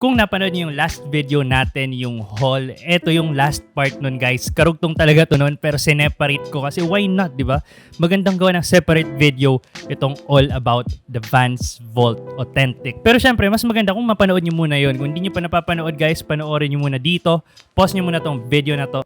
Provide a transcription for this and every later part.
Kung napanood niyo yung last video natin, yung haul, eto yung last part nun guys. Karugtong talaga to nun pero sineparate ko kasi why not, di ba? Magandang gawa ng separate video itong all about the Vans Vault Authentic. Pero syempre, mas maganda kung mapanood niyo muna yun. Kung hindi niyo pa napapanood guys, panoorin niyo muna dito. Pause niyo muna tong video na to.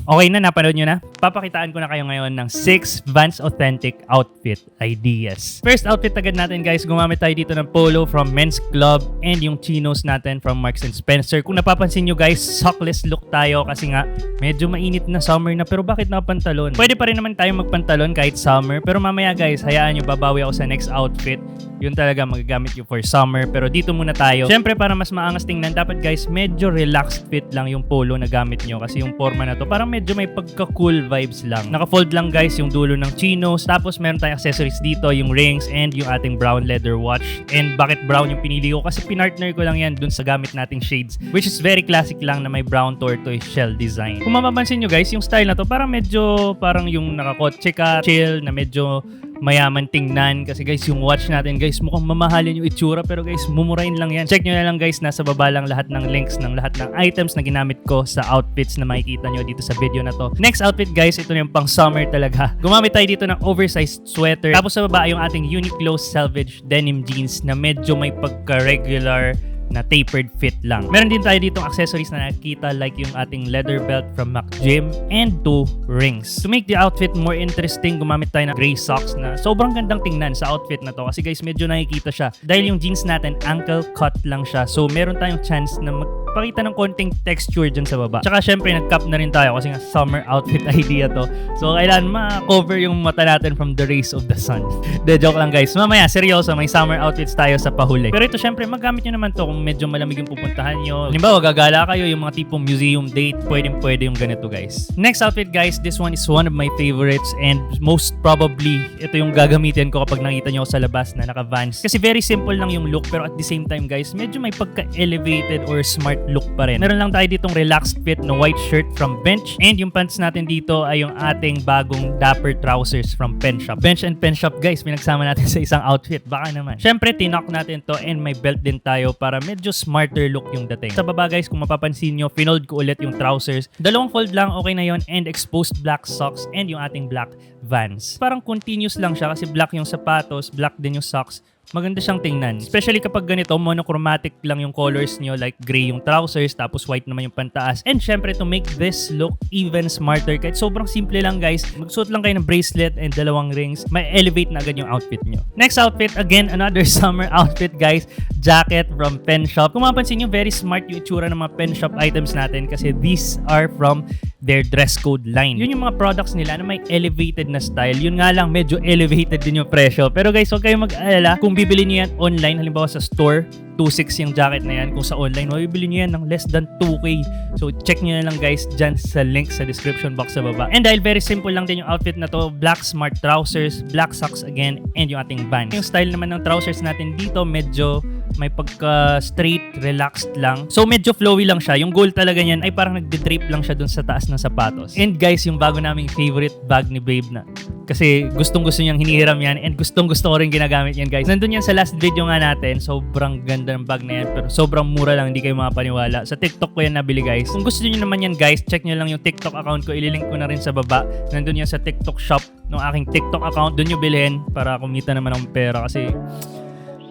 Okay na, napanood nyo na? Papakitaan ko na kayo ngayon ng 6 Vans Authentic outfit ideas. First outfit agad natin guys, gumamit tayo dito ng polo from Men's Club and yung chinos natin from Marks & Spencer. Kung napapansin nyo guys, sockless look tayo kasi nga medyo mainit na summer na, pero bakit nakapantalon? Pwede pa rin naman tayo magpantalon kahit summer, pero mamaya guys, hayaan nyo, babawi ako sa next outfit. Yun talaga magagamit nyo for summer, pero dito muna tayo. Siyempre para mas maangas tingnan, dapat guys medyo relaxed fit lang yung polo na gamit nyo kasi yung forma na to parang medyo may pagka-cool vibes lang. Naka-fold lang guys yung dulo ng chinos, tapos meron tayong accessories dito, yung rings and yung ating brown leather watch. And bakit brown yung pinili ko? Kasi pinartner ko lang yan dun sa gamit nating shades, which is very classic lang na may brown tortoise shell design. Kung mapapansin nyo guys, yung style na to parang medyo parang yung nakakotse ka, chill, na medyo mayaman tingnan kasi guys yung watch natin guys mukhang mamahalin yung itsura pero guys mumurahin lang yan. Check nyo na lang guys, nasa baba lang lahat ng links ng lahat ng items na ginamit ko sa outfits na makikita nyo dito sa video na to. Next outfit guys, ito na yung pang summer talaga. Gumamit tayo dito ng oversized sweater, tapos sa baba yung ating Uniqlo Selvage denim jeans na medyo may pagka-regular na tapered fit lang. Meron din tayo ditong accessories na nakikita like yung ating leather belt from McGym and 2 rings. To make the outfit more interesting, gumamit tayo ng gray socks na sobrang gandang tingnan sa outfit na to kasi guys medyo nakikita siya. Dahil yung jeans natin ankle cut lang siya, so meron tayong chance na magpakita ng konting texture dyan sa baba. Tsaka syempre nag-cap na rin tayo kasi nga summer outfit idea to. So kailangan ma-cover yung mata natin from the rays of the sun. De joke lang guys. Mamaya seryoso, may summer outfits tayo sa pahuli. Pero ito syempre magamit nyo naman to kung medyo malamig yung pupuntahan nyo. Halimbawa, gagala kayo, yung mga tipong museum date, pwede yung ganito guys. Next outfit guys, this one is one of my favorites and most probably, ito yung gagamitin ko kapag nakita nyo sa labas na naka-Vans. Kasi very simple lang yung look pero at the same time guys, medyo may pagka-elevated or smart look pa rin. Meron lang tayo ditong relaxed fit na white shirt from Bench and yung pants natin dito ay yung ating bagong dapper trousers from Pen Shop. Bench and Pen Shop guys, pinagsama natin sa isang outfit. Baka naman. Syempre, tinok natin to and may belt din tayo para medyo smarter look yung dating. Sa baba guys, kung mapapansin nyo, finold ko ulit yung trousers. Dalawang fold lang, okay na yon, and exposed black socks and yung ating black Vans. Parang continuous lang siya kasi black yung sapatos, black din yung socks. Maganda siyang tingnan. Especially kapag ganito, monochromatic lang yung colors nyo, like gray yung trousers, tapos white naman yung pantaas. And syempre, to make this look even smarter, kahit sobrang simple lang guys, magsuot lang kayo ng bracelet and dalawang rings, may elevate na agad yung outfit nyo. Next outfit, again, another summer outfit guys, jacket from Pen Shop. Kung mapansin nyo, very smart yung itsura ng mga Pen Shop items natin kasi these are from their dress code line. Yun yung mga products nila na may elevated na style. Yun nga lang, medyo elevated din yung presyo. Pero guys, huwag kayong mag-alala. Kung bibili nyo yan online, halimbawa sa store, 2.6 yung jacket na yan. Kung sa online, mabibili nyo yan ng less than 2K. So, check nyo na lang guys dyan sa link sa description box sa baba. And dahil very simple lang din yung outfit na to, black smart trousers, black socks again, and yung ating Vans. Yung style naman ng trousers natin dito, medyo may pagka-straight, relaxed lang. So, medyo flowy lang siya. Yung goal talaga niyan ay parang nagde-drape lang siya dun sa taas ng sapatos. And guys, yung bago naming favorite bag ni Babe na. Kasi gustong-gusto niyang hinihiram yan and gustong-gusto ko rin ginagamit yan guys. Nandun yan sa last video nga natin. Sobrang ganda ng bag na yan. Pero sobrang mura lang, hindi kayo makapaniwala. Sa TikTok ko yan nabili guys. Kung gusto niyo naman yan guys, check nyo lang yung TikTok account ko. Ililink ko na rin sa baba. Nandun yan sa TikTok shop ng aking TikTok account. Doon nyo bilhin para kumita naman ng pera. Kasi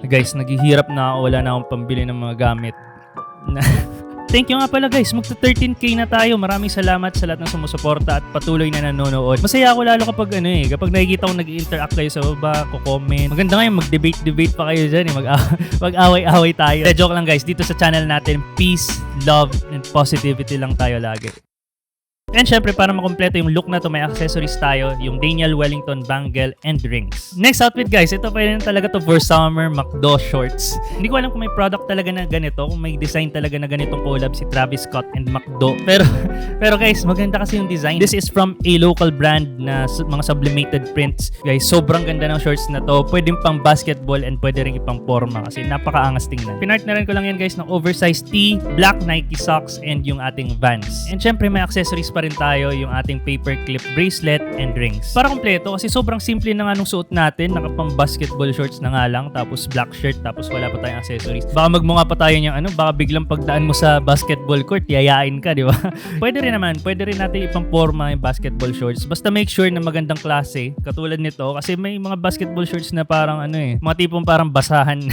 guys, naghihirap na ako. Wala na akong pambili ng mga gamit. Thank you nga pala guys, magta 13K na tayo. Maraming salamat sa lahat ng sumusuporta at patuloy na nanonood. Masaya ako lalo kapag kapag nakikita ko nag-interact kayo sa baba, ko-comment. Maganda ngayon, mag-debate pa kayo dyan mag-away-away tayo. Joke lang guys, dito sa channel natin, peace, love, and positivity lang tayo lagi. And syempre, para makompleto yung look na to, may accessories tayo, yung Daniel Wellington bangle and rings. Next outfit guys, ito pwede na talaga to for summer, McDo shorts. Hindi ko alam kung may product talaga na ganito, kung may design talaga na ganitong collab si Travis Scott and McDo. Pero guys, maganda kasi yung design. This is from a local brand na mga sublimated prints. Guys, sobrang ganda ng shorts na to. Pwedeng pang basketball and pwede rin ipang forma kasi napakaangas tingnan. Pinartneran ko lang yan guys ng oversized tee, black Nike socks, and yung ating Vans. And syempre, may accessories pa pa rin tayo yung ating paperclip bracelet and rings. Para kompleto kasi sobrang simple na nga nung suot natin, nakapang basketball shorts na nga lang, tapos black shirt, tapos wala pa tayong accessories. Baka magmunga pa tayo niyang baka biglang pagdaan mo sa basketball court, yayain ka, di ba? Pwede rin natin ipamporma yung basketball shorts. Basta make sure na magandang klase, katulad nito, kasi may mga basketball shorts na parang mga tipong parang basahan,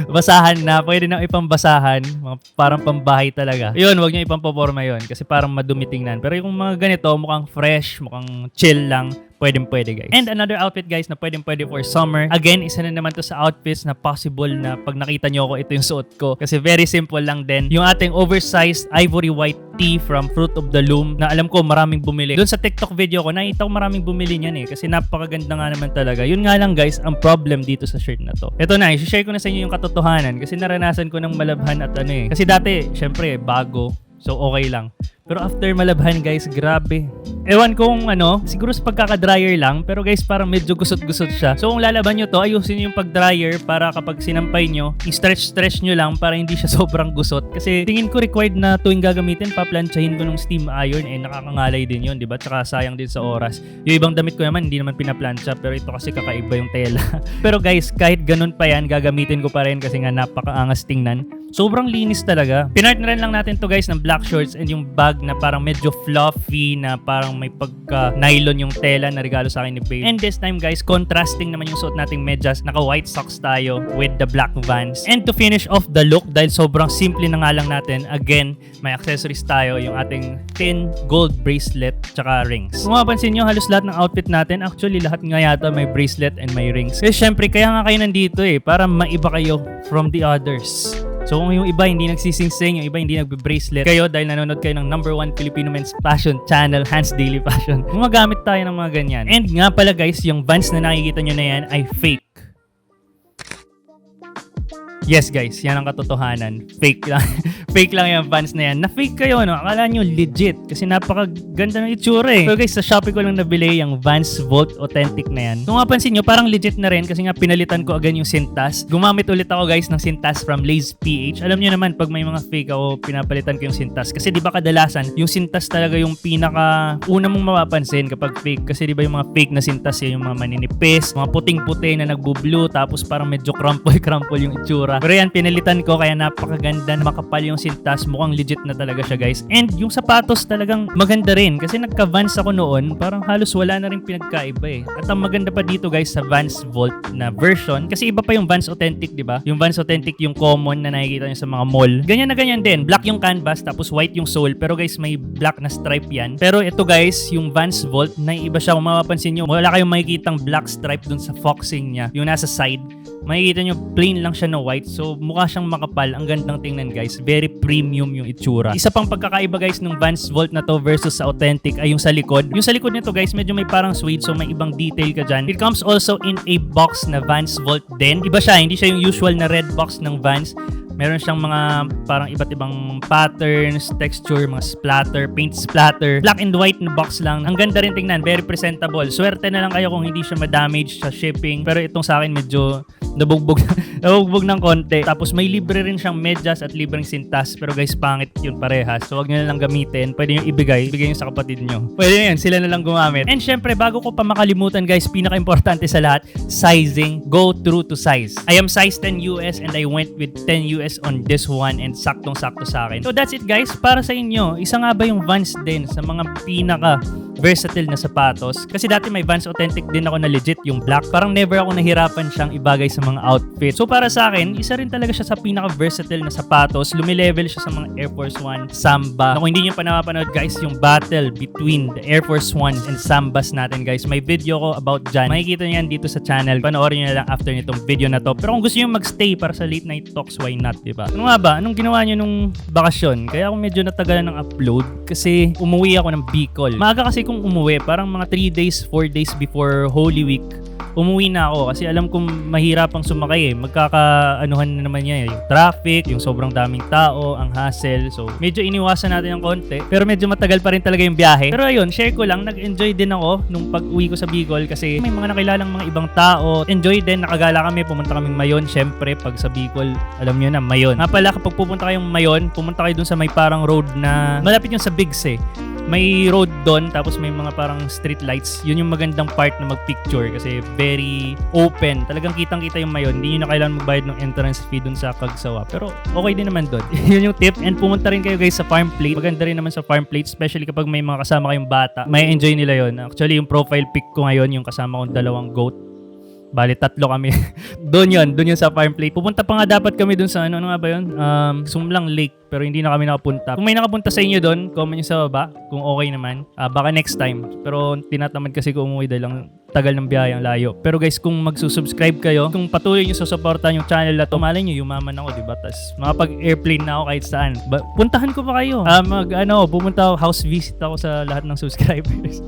basahan na, pwede na ipambasahan, mga parang pambahay talaga. Yun, wag niyo ipamporma yun, kasi parang madumi tingnan. Pero yung mga ganito, mukhang fresh, mukhang chill lang, pwede guys. And another outfit guys na pwede for summer. Again, isa na naman to sa outfits na possible na pag nakita nyo ako, ito yung suot ko. Kasi very simple lang din. Yung ating oversized ivory white tee from Fruit of the Loom na alam ko maraming bumili. Doon sa TikTok video ko, nakita ko maraming bumili niyan kasi napakaganda nga naman talaga. Yun nga lang guys, ang problem dito sa shirt na to. Ito na, i-share ko na sa inyo yung katotohanan kasi naranasan ko ng malabhan at Kasi dati, syempre, bago. So, okay lang. Pero after malabhan guys, grabe. Ewan kung siguro sa pagkaka-dryer lang, pero guys parang medyo gusot-gusot siya. So kung lalaban nyo to, ayusin nyo yung pag-dryer para kapag sinampay nyo, i-stretch nyo lang para hindi siya sobrang gusot. Kasi tingin ko required na tuwing gagamitin, paplansyahin ko ng steam iron, nakakangalay din yun, diba? Tsaka sayang din sa oras. Yung ibang damit ko naman, hindi naman pinaplansya, pero ito kasi kakaiba yung tela. Pero guys, kahit ganun pa yan, gagamitin ko pa rin kasi nga napakaangas tingnan. Sobrang linis talaga. Pinartneran lang natin to guys ng black shorts and yung bag na parang medyo fluffy na parang may pagka-nylon yung tela na regalo sa akin ni Babe. And this time guys, contrasting naman yung suot nating medyas. Naka-white socks tayo with the black Vans. And to finish off the look, dahil sobrang simple na nga lang natin, again, may accessories tayo. Yung ating thin gold bracelet tsaka rings. Kung mapansin nyo, halos lahat ng outfit natin, actually lahat nga yata may bracelet and may rings. Kasi syempre, kaya nga kayo nandito para maiba kayo from the others. So kung yung iba hindi nagsisingsing, yung iba hindi nagbe-bracelet, kayo dahil nanonood kayo ng #1 Filipino men's fashion channel, Hans Daily Fashion, gumagamit tayo ng mga ganyan. And nga pala guys, yung Vans na nakikita nyo na yan ay fake. Yes guys, yan ang katotohanan. Fake lang. Fake lang yung Vans na yan. Na-fake kayo, Akala nyo legit. Kasi napakaganda ng itsura So guys, sa Shopee ko lang nabili yung Vans Volt Authentic na yan. Kung mapansin nyo, parang legit na rin kasi nga pinalitan ko agad yung sintas. Gumamit ulit ako guys ng sintas from Lace PH. Alam nyo naman, pag may mga fake ako, pinapalitan ko yung sintas. Kasi di ba kadalasan, yung sintas talaga yung pinaka una mong mapapansin kapag fake. Kasi di ba yung mga fake na sintas yung mga maninipis, mga puting-puti na nagbo-blue, tapos parang medyo crumple yung itsura. Pero yan, pinalitan ko kaya napakaganda, makapal yung sintas, mukhang legit na talaga siya guys. And yung sapatos talagang maganda rin kasi nagka-Vans ako noon, parang halos wala na rin pinagkaiba At ang maganda pa dito guys sa Vans Volt na version, kasi iba pa yung Vans Authentic, di ba? Yung Vans Authentic yung common na nakikita nyo sa mga mall. Ganyan na ganyan din, black yung canvas tapos white yung sole, pero guys may black na stripe yan. Pero ito guys, yung Vans Volt, naiiba siya. Kung mapapansin nyo, wala kayong makikitang black stripe dun sa foxing niya, yung nasa side. Makikita nyo, plain lang siya na white. So, mukha siyang makapal. Ang gandang tingnan guys. Very premium yung itsura. Isa pang pagkakaiba guys ng Vans Volt na to versus sa Authentic ay yung sa likod. Yung sa likod nito guys, medyo may parang suede. So, may ibang detail ka dyan. It comes also in a box na Vans Volt din. Iba siya. Hindi siya yung usual na red box ng Vans. Meron siyang mga parang iba't ibang patterns, texture, mga splatter, paint splatter. Black and white na box lang. Ang ganda rin tingnan. Very presentable. Swerte na lang kayo kung hindi siya ma-damage sa shipping. Pero itong sa akin medyo nabugbog ng konti. Tapos may libre rin siyang medyas at libreng sintas. Pero guys, pangit yun parehas. So wag nyo na lang gamitin. Pwede nyo ibigay nyo sa kapatid nyo. Pwede yun, sila na lang gumamit. And syempre, bago ko pa makalimutan guys, pinaka-importante sa lahat, sizing. Go true to size. I am size 10 US and I went with 10 US on this one and saktong-sakto sa akin. So that's it guys, para sa inyo. Isa nga ba yung Vans din sa mga pinaka versatile na sapatos? Kasi dati may Vans Authentic din ako na legit, yung black. Parang never ako nahirapan siyang ibagay sa mga outfit. So para sa akin, isa rin talaga siya sa pinaka versatile na sapatos. Lumilevel siya sa mga Air Force One, Samba. Kung hindi nyo pa napapanood guys, yung battle between the Air Force One and Sambas natin guys, may video ko about dyan. Makikita nyo yan dito sa channel. Panoorin nyo na lang after nitong video na to. Pero kung gusto nyo magstay para sa late night talks, why not, diba? Ano nga ba? Anong ginawa nyo nung bakasyon? Kaya ako medyo natagalan ng upload kasi umuwi ako ng Bicol. Maaga kasi kung umuwi, parang mga 3 days, 4 days before Holy Week, umuwi na ako kasi alam kong mahirapang sumakay magkakaanuhan na naman niya yung traffic, yung sobrang daming tao, ang hassle. So medyo iniwasan natin ng konti, pero medyo matagal pa rin talaga yung biyahe. Pero ayun, share ko lang, nag-enjoy din ako nung pag-uwi ko sa Bicol kasi may mga nakilalang mga ibang tao. Enjoy din, nakagala kami, pumunta kaming Mayon. Syempre pag sa Bicol, alam niyo na, Mayon. Nga pala, kapag pupunta kayong Mayon, pumunta kayo dun sa may parang road na malapit yung sa Bigs May road doon, tapos may mga parang street lights. Yun yung magandang part na mag-picture kasi very open. Talagang kitang-kita yung mayon. Hindi nyo na kailangan magbayad ng entrance fee dun sa Kagsawa. Pero okay din naman doon. Yun yung tip. And pumunta rin kayo guys sa farm plate. Maganda rin naman sa farm plate, especially kapag may mga kasama kayong bata. May enjoy nila yon. Actually, yung profile pic ko ngayon, yung kasama kong dalawang goat. Bali, 3 kami. Doon yun sa farm plate. Pupunta pa nga dapat kami doon sa ano nga ba yun? Sumlang Lake, pero hindi na kami nakapunta. Kung may nakapunta sa inyo doon, comment nyo sa baba kung okay naman. Baka next time. Pero tinatamad kasi ko umuwi dahil lang tagal ng biyahe, ang layo. Pero guys, kung magsusubscribe kayo, kung patuloy nyo susuportahan yung channel na to, malay nyo, yumaman ako, diba? Tas makapag-airplane na ako kahit saan. Puntahan ko pa kayo. Pumunta ako, house visit ako sa lahat ng subscribers.